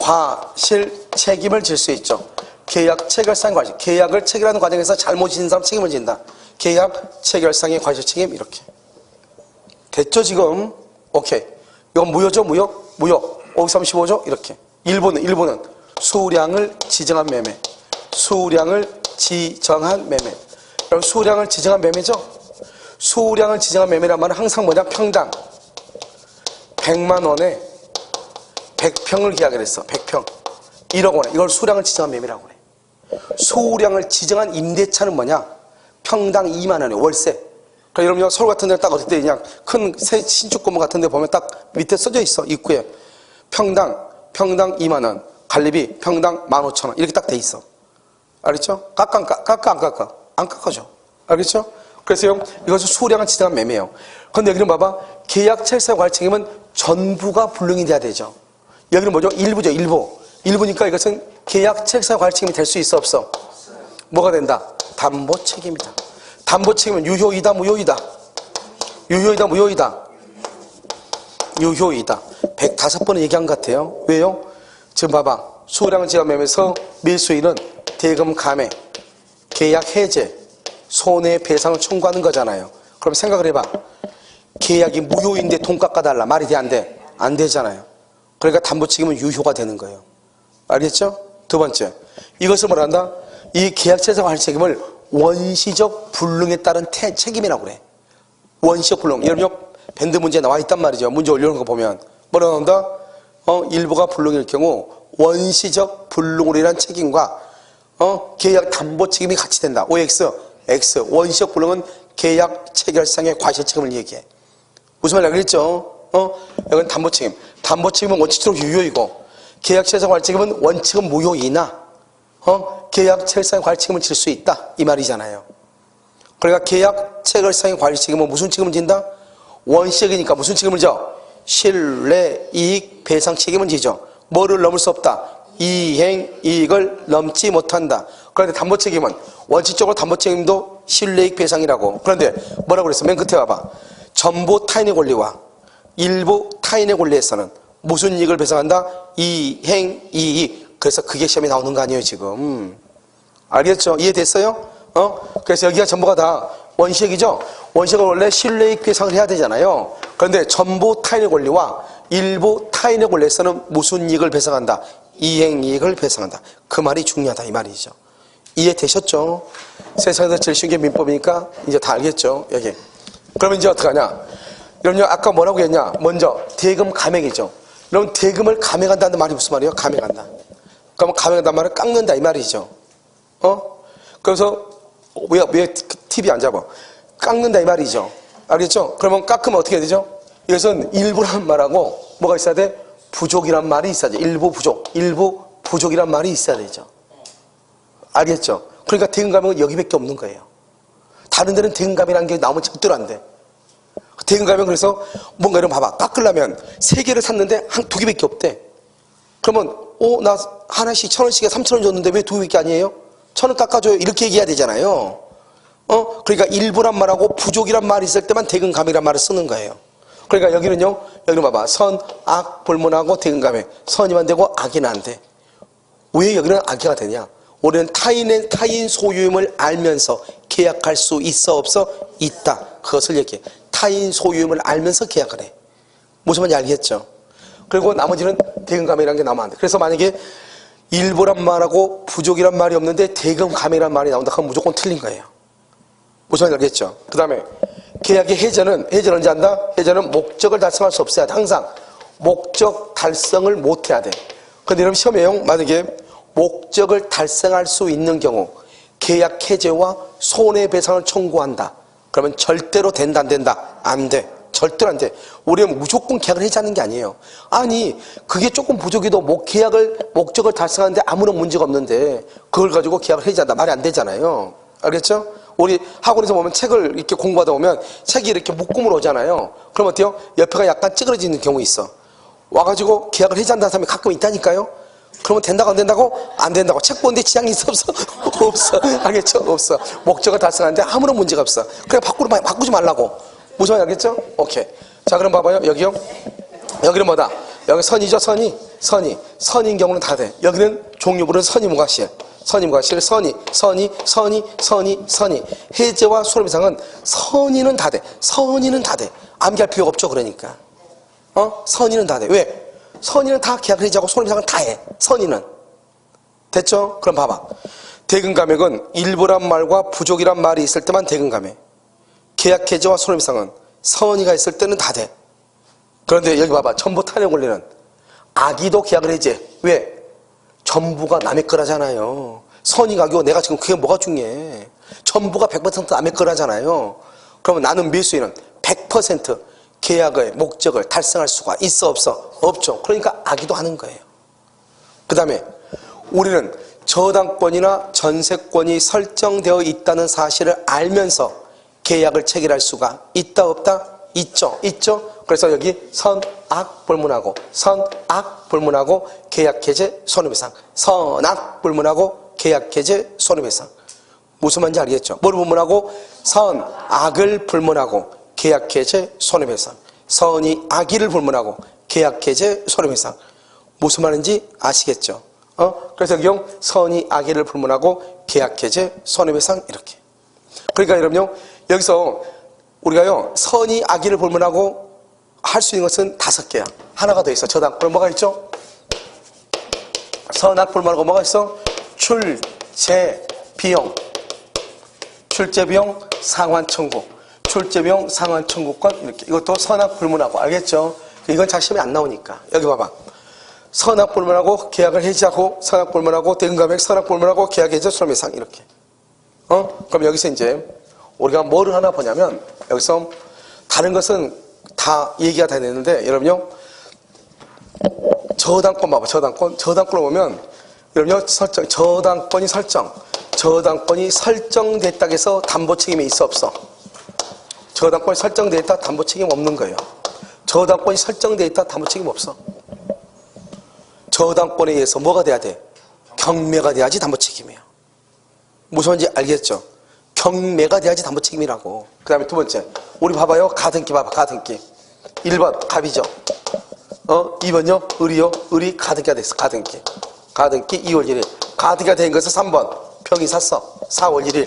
과실 책임을 질 수 있죠. 계약 체결상의 과실. 계약을 체결하는 과정에서 잘못 진 사람 책임을 진다. 계약 체결상의 과실 책임 이렇게. 됐죠 지금? 오케이. 이건 무효죠 무효? 무효. 535조 이렇게. 일본은 수량을 지정한 매매. 수량을 지정한 매매. 여러분 수량을 지정한 매매죠? 수량을 지정한 매매란 말은 항상 뭐냐? 평당 100만 원에 100평을 계약을 했어. 100평. 1억 원에. 이걸 수량을 지정한 매매라고 그래. 수량을 지정한 임대차는 뭐냐? 평당 2만 원에 월세. 그러니까 여러분 서울 같은 데는 딱 어떨 때 그냥 큰 신축 건물 같은 데 보면 딱 밑에 써져 있어. 입구에. 평당 2만 원. 관리비 평당 15,000원. 이렇게 딱 돼 있어. 알겠죠? 깎아 안 깎아? 안 깎아줘. 알겠죠? 그래서 이것은 수량을 지정한 매매예요. 그런데 여기는 봐봐. 계약 체결상 과실 책임은 전부가 불능이 돼야 되죠. 여기는 뭐죠? 일부죠. 일부니까 이것은 계약 체결상 과실 책임이 될 수 있어 없어? 뭐가 된다? 담보 책임이다. 담보 책임은 유효이다 무효이다? 유효이다 무효이다? 유효이다. 105번은 얘기한 것 같아요. 왜요? 지금 봐봐. 수량을 지정한 매매에서 밀수인은 대금 감액, 계약 해제, 손해배상을 청구하는 거잖아요. 그럼 생각을 해봐. 계약이 무효인데 돈 깎아달라. 말이 돼 안 돼? 안 되잖아요. 그러니까 담보 책임은 유효가 되는 거예요. 알겠죠? 두 번째. 이것을 뭐라 한다? 이 계약체에서 할 책임을 원시적 불능에 따른 책임이라고 그래. 원시적 불능. 여러분 밴드 문제 나와 있단 말이죠. 문제 올려놓은 거 보면. 뭐라 한다? 일부가 불능일 경우 원시적 불능으로 인한 책임과 계약 담보 책임이 같이 된다. OX, X. 원시적 불능은 계약 체결상의 과실 책임을 얘기해. 무슨 말이야? 그랬죠? 여기는 담보 책임. 담보 책임은 원칙적으로 유효이고, 계약 체결상 과실 책임은 원칙은 무효이나, 계약 체결상의 과실 책임을 질 수 있다. 이 말이잖아요. 그러니까 계약 체결상의 과실 책임은 무슨 책임을 진다? 원시적이니까 무슨 책임을 져? 신뢰, 이익, 배상 책임을 지죠. 뭐를 넘을 수 없다? 이행, 이익을 넘지 못한다. 그런데 담보 책임은 원칙적으로 담보 책임도 신뢰이익 배상이라고. 그런데 뭐라고 그랬어? 맨 끝에 봐봐. 전부 타인의 권리와 일부 타인의 권리에서는 무슨 이익을 배상한다? 이행, 이익. 그래서 그게 시험에 나오는 거 아니에요 지금. 알겠죠? 이해됐어요? 그래서 여기가 전부가 다 원시적이죠? 원시적은 원래 신뢰이익 배상을 해야 되잖아요. 그런데 전부 타인의 권리와 일부 타인의 권리에서는 무슨 이익을 배상한다? 이행이익을 배상한다. 그 말이 중요하다 이 말이죠. 이해되셨죠? 세상에서 제일 쉬운 게 민법이니까 이제 다 알겠죠? 여기. 그러면 이제 어떡하냐? 여러분 아까 뭐라고 했냐? 먼저 대금 감액이죠. 여러분 대금을 감액한다는 말이 무슨 말이에요? 감액한다. 그러면 감액한다는 말은 깎는다 이 말이죠. 그래서 왜 TV 안 잡아? 깎는다 이 말이죠. 알겠죠? 그러면 깎으면 어떻게 해야 되죠? 이것은 일부란 말하고 뭐가 있어야 돼? 부족이란 말이 있어야 돼. 일부 부족이란 말이 있어야 되죠. 알겠죠? 그러니까 대금 감액은 여기밖에 없는 거예요. 다른 데는 대금 감액이라는 게 나오면 절대로 안 돼. 대금 감액은 그래서 뭔가 이런 봐봐. 깎으려면 3개를 샀는데 한 2개밖에 없대. 그러면 나 하나씩 1,000원씩에 3,000원 줬는데 왜 2개밖에 아니에요? 1,000원 깎아줘요. 이렇게 얘기해야 되잖아요. 그러니까 일부란 말하고 부족이란 말이 있을 때만 대금 감액이란 말을 쓰는 거예요. 그러니까 여기는요, 여기는 봐봐. 선, 악, 불문하고 대금 감액. 선이만 되고 악이는 안 돼. 왜 여기는 악이가 되냐? 우리는 타인 소유임을 알면서 계약할 수 있어 없어? 있다. 그것을 얘기해. 타인 소유임을 알면서 계약을 해. 무슨 말인지 알겠죠? 그리고 나머지는 대금 감액이라는 게 나오면 안 돼. 그래서 만약에 일부란 말하고 부족이란 말이 없는데 대금 감액이란 말이 나온다. 그건 무조건 틀린 거예요. 무슨 말인지 알겠죠? 그 다음에 계약의 해제는 언제 한다? 해제는 목적을 달성할 수 없어야 돼. 항상 목적 달성을 못 해야 돼. 그런데 여러분 시험에요. 만약에 목적을 달성할 수 있는 경우 계약 해제와 손해배상을 청구한다. 그러면 절대로 된다 안 된다? 안 돼. 절대로 안 돼. 우리는 무조건 계약을 해지하는 게 아니에요. 아니, 그게 조금 부족해도 목적을 달성하는데 아무런 문제가 없는데 그걸 가지고 계약을 해지한다. 말이 안 되잖아요. 알겠죠? 우리 학원에서 보면 책을 이렇게 공부하다 보면 책이 이렇게 묶음으로 오잖아요. 그럼 어때요? 옆에가 약간 찌그러지는 경우 있어. 와가지고 계약을 해지한다는 사람이 가끔 있다니까요? 그러면 된다고 안 된다고? 안 된다고. 책 보는데 지장이 있어 없어? 없어. 알겠죠? 없어. 목적을 달성하는데 아무런 문제가 없어. 그래 바꾸지 말라고. 무슨 말인지 알겠죠? 오케이. 자, 그럼 봐봐요. 여기요. 여기는 뭐다? 여기 선이죠. 선인 경우는 다 돼. 여기는 종류부는 선이무과실. 선이. 해제와 소름이상은 선이는 다 돼. 암기할 필요가 없죠. 그러니까. 선이는 다 돼. 왜? 선이는 다 계약을 해지하고 소름이상은 다 해. 선이는. 됐죠? 그럼 봐봐. 대금감액은 일부란 말과 부족이란 말이 있을 때만 대금감액. 계약 해지와 소름이상은 선의가 있을 때는 다 돼. 그런데 여기 봐봐. 전부 탄핵 원리는 악의도 계약을 해지해. 왜? 전부가 남의 거라잖아요. 선의가 악이고 내가 지금 그게 뭐가 중요해. 전부가 100% 남의 거라잖아요. 그러면 나는 밀수인은 100% 계약의 목적을 달성할 수가 있어 없어? 없죠. 그러니까 악의도 하는 거예요. 그 다음에 우리는 저당권이나 전세권이 설정되어 있다는 사실을 알면서 계약을 체결할 수가 있다 없다? 있죠. 그래서 여기 선악 불문하고 계약 해제 손해배상. 선악 불문하고 계약 해제 손해배상. 무슨 말인지 알겠죠? 뭘 불문하고? 선악을 불문하고 계약 해제 손해배상. 선이 악의를 불문하고 계약 해제 손해배상. 무슨 말인지 아시겠죠? 그래서 여기 선이 악의를 불문하고 계약 해제 손해배상 이렇게. 그러니까 여러분요, 여기서 우리가요, 선이 악의를 불문하고 할 수 있는 것은 5개야. 하나가 더 있어. 저당권 뭐가 있죠? 선악 불문하고 뭐가 있어? 출제비용, 상환 청구, 상환 청구권 이렇게. 이것도 선악 불문하고. 알겠죠? 이건 잘 시험에 안 나오니까. 여기 봐봐. 선악 불문하고 계약을 해지하고, 선악 불문하고 대금감액, 선악 불문하고 계약 해지 손해배상 이렇게. 그럼 여기서 이제 우리가 뭐를 하나 보냐면, 여기서 다른 것은 다 얘기가 다 되는데, 여러분요, 저당권 봐봐. 저당권을 보면 여러분요, 저당권이 설정됐다고 해서 담보 책임이 있어 없어? 저당권이 설정됐다 담보 책임 없는 거예요. 저당권이 설정돼 있다 담보 책임 없어. 저당권에 의해서 뭐가 돼야 돼? 경매가 돼야지 담보 책임이에요. 무슨 말인지 알겠죠? 경매가 돼야지 담보 책임이라고. 그 다음에 두 번째, 우리 봐봐요. 가등기 봐봐. 가등기 1번 갑이죠. 2번요 을이요. 을이 가등기가 됐어. 가등기 2월 1일. 가등기가 된 것은 3번 병이 샀어. 4월 1일.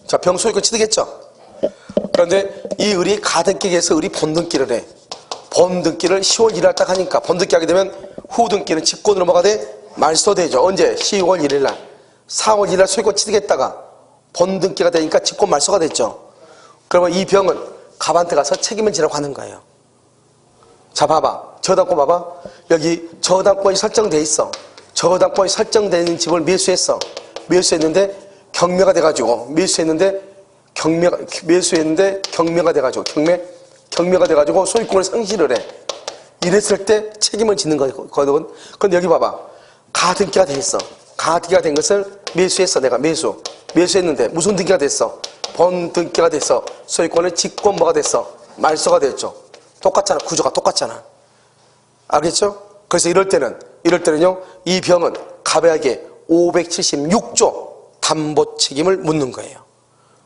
자, 병 소유권 취득했죠. 그런데 이 을이 가등기에서 을이 본등기를 해. 본등기를 10월 1일 날 딱 하니까, 본등기 하게 되면 후등기는 직권으로 뭐가 돼? 말소되죠. 언제? 10월 1일 날. 4월 1일 날 소유권 취득했다가 본등기가 되니까 직권 말소가 됐죠. 그러면 이 병은 갑한테 가서 책임을 지라고 하는 거예요. 자, 봐봐. 저당권 봐봐. 여기 저당권이 설정돼 있어. 저당권이 설정되어 있는 집을 매수했는데 경매가 돼가지고, 경매가 돼가지고, 경매가 돼가지고 소유권을 상실을 해. 이랬을 때 책임을 짓는 거거든. 근데 여기 봐봐. 가등기가 돼 있어. 가등기가 된 것을 매수했어. 내가 매수했는데 무슨 등기가 됐어? 본등기가 됐어. 소유권의 직권 뭐가 됐어? 말소가 됐죠. 똑같잖아. 구조가 똑같잖아. 알겠죠? 그래서 이럴 때는요, 이 병은 갑에게 576조 담보 책임을 묻는 거예요.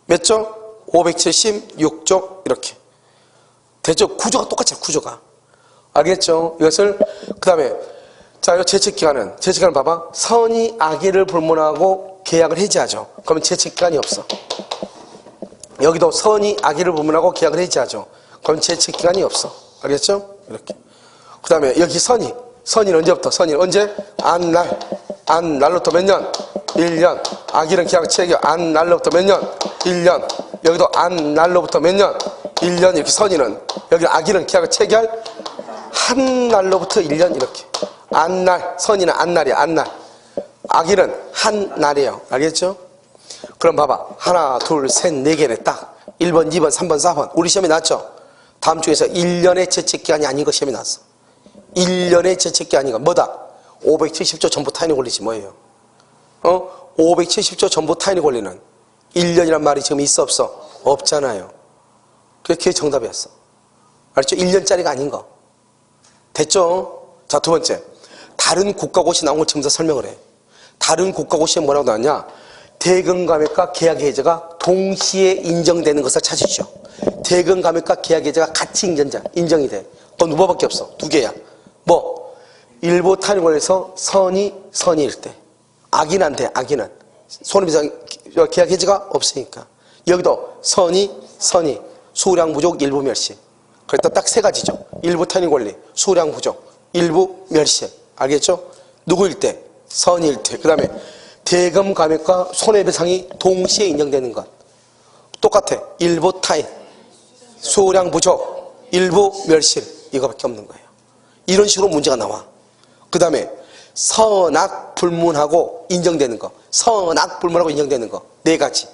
몇 조? 576조 이렇게. 됐죠? 구조가 똑같잖아. 구조가. 알겠죠? 이것을 그 다음에 자, 이 제책기간은 봐봐. 선이 악의를 불문하고 계약을 해지하죠. 그러면 제책기간이 없어. 여기도 선이 악의를 불문하고 계약을 해지하죠. 그럼 제책기간이 없어. 알겠죠? 이렇게. 그 다음에 여기 선이는 언제부터? 선이는 언제? 안날로부터 몇 년? 1년. 악의는 계약 체결. 안날로부터 몇 년? 1년. 여기도 안날로부터 몇 년? 1년. 이렇게 선이는. 여기 악의는 계약 체결. 한 날로부터 1년 이렇게. 선이는 안날이야. 안날. 악의는 한 날이에요. 알겠죠? 그럼 봐봐. 하나, 둘, 셋, 네 개네 딱. 1번, 2번, 3번, 4번. 우리 시험에 나왔죠? 다음 중에서 1년의 제책기한이 아닌 거 시험이 나왔어. 1년의 제책기한이 뭐다? 570조 전부 타인의 권리지 뭐예요? 570조 전부 타인의 권리는 1년이란 말이 지금 있어 없어? 없잖아요. 그게 정답이었어. 알았죠? 1년짜리가 아닌 거. 됐죠? 자, 두 번째. 다른 국가고시 나온 걸 지금 더 설명을 해. 다른 국가고시에 뭐라고 나왔냐? 대금감액과 계약해제가 동시에 인정되는 것을 찾으시오. 대금감액과 계약해제가 같이 인정이 돼. 그건 누구밖에 없어. 두 개야. 뭐? 일부 타인의 권리에서 선의일 때. 악인 안 돼, 악인은. 손해배상 계약해제가 없으니까. 여기도 선의, 수량 부족, 일부 멸시. 그랬다 딱 세 가지죠. 일부 타인의 권리, 수량 부족, 일부 멸시. 알겠죠? 누구일 때? 선의일 때. 그 다음에 대금 감액과 손해배상이 동시에 인정되는 것. 똑같아. 일부 타인, 수량 부족, 일부 멸실. 이거밖에 없는 거예요. 이런 식으로 문제가 나와. 그 다음에 선악 불문하고 인정되는 거. 선악 불문하고 인정되는 거. 네 가지.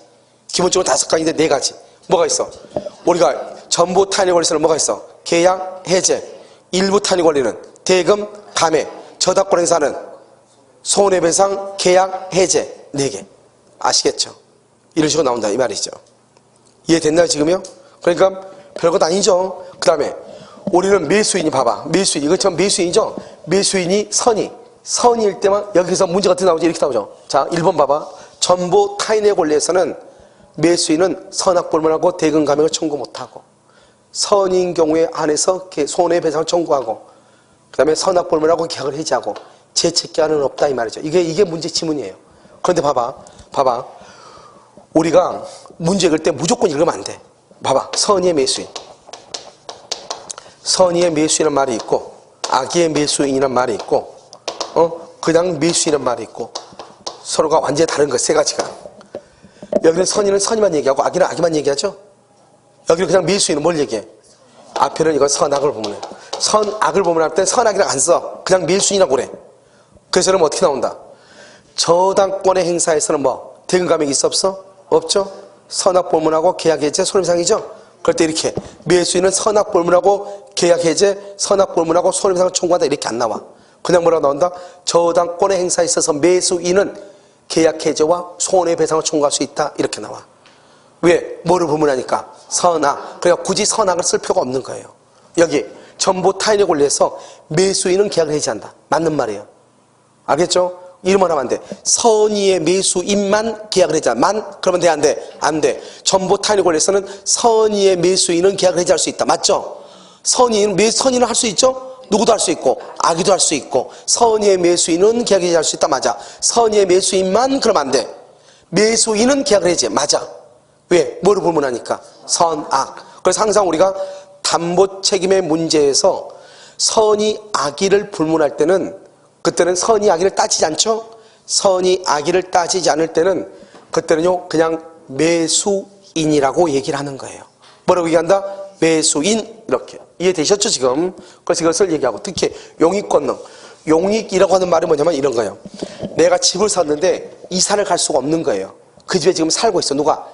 기본적으로 5가지인데 네 가지. 뭐가 있어? 우리가 전부 타인의 권리에서는 뭐가 있어? 계약, 해제. 일부 타인의 권리는 대금, 감액. 저당권 행사는 손해배상, 계약, 해제. 4개. 아시겠죠? 이런 식으로 나온다 이 말이죠. 이해됐나요 지금요? 그러니까 별것 아니죠. 그 다음에 우리는 매수인이 봐봐. 매수인. 이것처럼 매수인이죠? 매수인이 선의일 때만 여기서 문제가 어떻게 나오죠? 이렇게 나오죠. 자, 1번 봐봐. 전부 타인의 권리에서는 매수인은 선악불문하고 대금 감액을 청구 못하고, 선의인 경우에 한해서 손해배상을 청구하고, 그 다음에 선악불문하고 계약을 해지하고, 제책기한은 없다 이 말이죠. 이게 문제 지문이에요. 그런데 봐봐. 우리가 문제 읽을 때 무조건 읽으면 안 돼. 봐봐. 선의의 매수인. 선의의 매수인이라는 말이 있고, 악의의 매수인이라는 말이 있고, 그냥 매수인이라는 말이 있고, 서로가 완전히 다른 거 세 가지가. 여기는 선의는 선의만 얘기하고 악의는 악의만 얘기하죠. 여기는 그냥 매수인은 뭘 얘기해? 앞에는 이거 선악을 보면 선악을 보면 때 선악이라고 안 써. 그냥 매수인이라고 그래. 그래서 그러면 어떻게 나온다? 저당권의 행사에서는 뭐 대금 감액이 있어 없어? 없죠. 선악 불문하고 계약 해제 손해배상이죠. 그럴 때 이렇게 매수인은 선악 불문하고 계약 해제, 선악 불문하고 손해배상을 청구한다 이렇게 안 나와. 그냥 뭐라고 나온다? 저당권의 행사에 있어서 매수인은 계약 해제와 손해배상을 청구할 수 있다 이렇게 나와. 왜? 뭐를 불문하니까? 선악. 그러니까 굳이 선악을 쓸 필요가 없는 거예요. 여기 전부 타인의 권리에서 매수인은 계약을 해지한다. 맞는 말이에요. 알겠죠? 이름을 하면 안 돼. 선의의 매수인만 계약을 해지한다. 그러면 돼? 안 돼? 안 돼. 전부 타인의 권리에서는 선의의 매수인은 계약을 해지할 수 있다. 맞죠? 선의는 할 수 있죠? 누구도 할 수 있고 악의도 할 수 있고, 선의의 매수인은 계약 해지할 수 있다. 맞아. 선의의 매수인만 그러면 안 돼. 매수인은 계약을 해지. 맞아. 왜? 뭐를 불문하니까? 선악. 그래서 항상 우리가 담보 책임의 문제에서 선의 악의를 불문할 때는, 그때는 선의 악의를 따지지 않죠? 선의 악의를 따지지 않을 때는 그때는요 그냥 매수인이라고 얘기를 하는 거예요. 뭐라고 얘기한다? 매수인. 이렇게 이해되셨죠 지금? 그래서 이것을 얘기하고, 특히 용익권능. 용익이라고 하는 말이 뭐냐면 이런 거예요. 내가 집을 샀는데 이사를 갈 수가 없는 거예요. 그 집에 지금 살고 있어. 누가?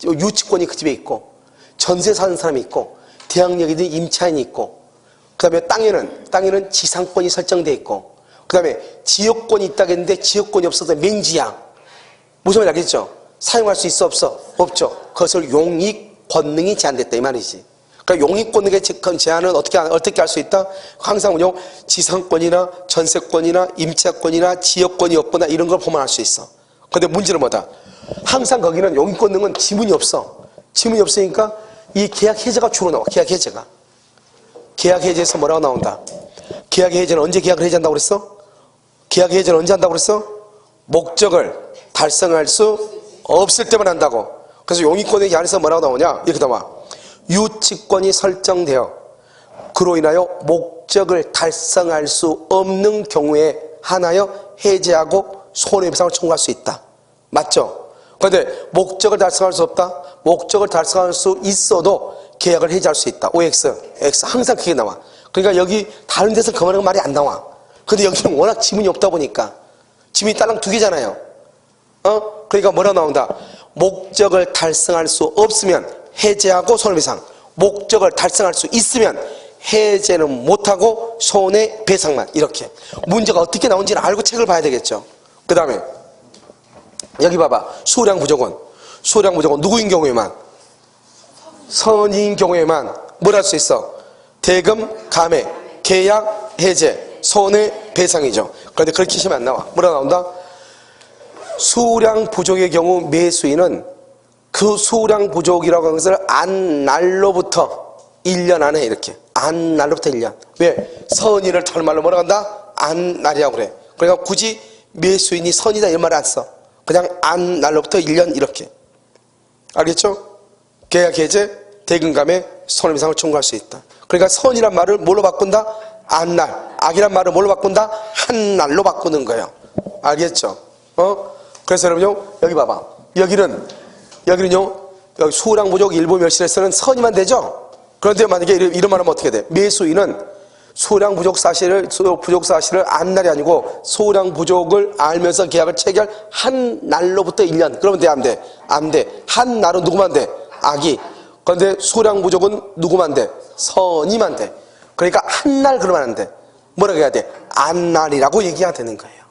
유치권이 그 집에 있고, 전세 사는 사람이 있고, 대항력이든 임차인이 있고, 그 다음에 땅에는 지상권이 설정돼 있고, 그 다음에 지역권이 있다고 했는데 지역권이 없어서 맹지야. 무슨 말인지 알겠죠? 사용할 수 있어 없어? 없죠. 그것을 용익권능이 제한됐다 이 말이지. 그러니까 용익권능의 제한은 어떻게 할 수 있다? 항상 지상권이나 전세권이나 임차권이나 지역권이 없거나 이런 걸 보면 알 수 있어. 근데 문제는 뭐다? 항상 거기는 용익권능은 지문이 없어. 지문이 없으니까 이 계약 해제가 주로 나와. 계약 해제에서 뭐라고 나온다? 계약 해제는 언제 계약을 해제한다고 그랬어? 계약 해제는 언제 한다고 그랬어? 목적을 달성할 수 없을 때만 한다고. 그래서 용익권의 안에서 뭐라고 나오냐? 이렇게 나와. 유치권이 설정되어 그로 인하여 목적을 달성할 수 없는 경우에 한하여 해제하고 손해배상을 청구할 수 있다. 맞죠? 그런데 목적을 달성할 수 없다? 목적을 달성할 수 있어도 계약을 해제할 수 있다. OX, X 항상 그게 나와. 그러니까 여기 다른 데서 그만한 말이 안 나와. 근데 여기는 워낙 지문이 없다 보니까, 지문이 딸랑 2개잖아요. 그러니까 뭐라 나온다? 목적을 달성할 수 없으면 해제하고 손해배상. 목적을 달성할 수 있으면 해제는 못하고 손해배상만. 이렇게 문제가 어떻게 나온지는 알고 책을 봐야 되겠죠. 그 다음에 여기 봐봐. 수량부족은 누구인 경우에만, 선인 경우에만 뭘 할 수 있어? 대금, 감액, 계약, 해제, 손해배상이죠. 그런데 그렇게 치면 안 나와. 뭐라 나온다? 수량부족의 경우 매수인은 그 수량부족이라고 하는 것을 안 날로부터 1년 안에 이렇게 안 날로부터 1년. 왜? 선인을 다른 말로 뭐라고 한다? 안 날이라고 그래. 그러니까 굳이 매수인이 선이다 이런 말을 안 써. 그냥 안 날로부터 1년 이렇게. 알겠죠? 계약 해제, 대금 감액, 손해배상을 청구할 수 있다. 그러니까 선이란 말을 뭘로 바꾼다? 안 날. 악이란 말을 뭘로 바꾼다? 한 날로 바꾸는 거예요. 알겠죠? 그래서 여러분요, 여기 봐봐. 여기는요, 여기 수량부족 일부 멸실에서는 선이만 되죠? 그런데 만약에 이런 말 하면 어떻게 돼? 매수인은 수량부족 사실을 안 날이 아니고 수량부족을 알면서 계약을 체결한 날로부터 1년. 그러면 돼, 안 돼? 안 돼. 한 날은 누구만 돼? 악이. 그런데 수량부족은 누구만 돼? 선이만 돼. 그러니까 한 날 그러면 안 돼. 뭐라고 해야 돼? 안 날이라고 얘기해야 되는 거예요.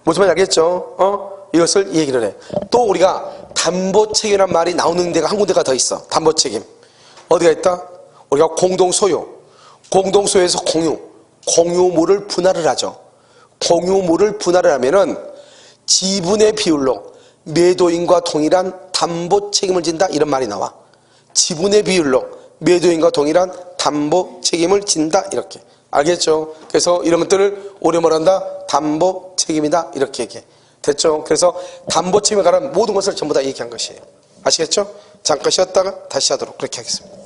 무슨 말인지 알겠죠? 이것을 얘기를 해. 또 우리가 담보책임이라는 말이 나오는 데가 한 군데가 더 있어. 담보책임. 어디가 있다? 우리가 공동소유에서 공유물을 분할을 하죠. 공유물을 분할을 하면은 지분의 비율로 매도인과 동일한 담보책임을 진다 이런 말이 나와. 지분의 비율로 매도인과 동일한 담보책임을 진다 이렇게. 알겠죠? 그래서 이런 것들을 우리 뭐란다? 담보책임이다 이렇게 얘기해. 됐죠? 그래서 담보책임에 관한 모든 것을 전부 다 얘기한 것이에요. 아시겠죠? 잠깐 쉬었다가 다시 하도록 그렇게 하겠습니다.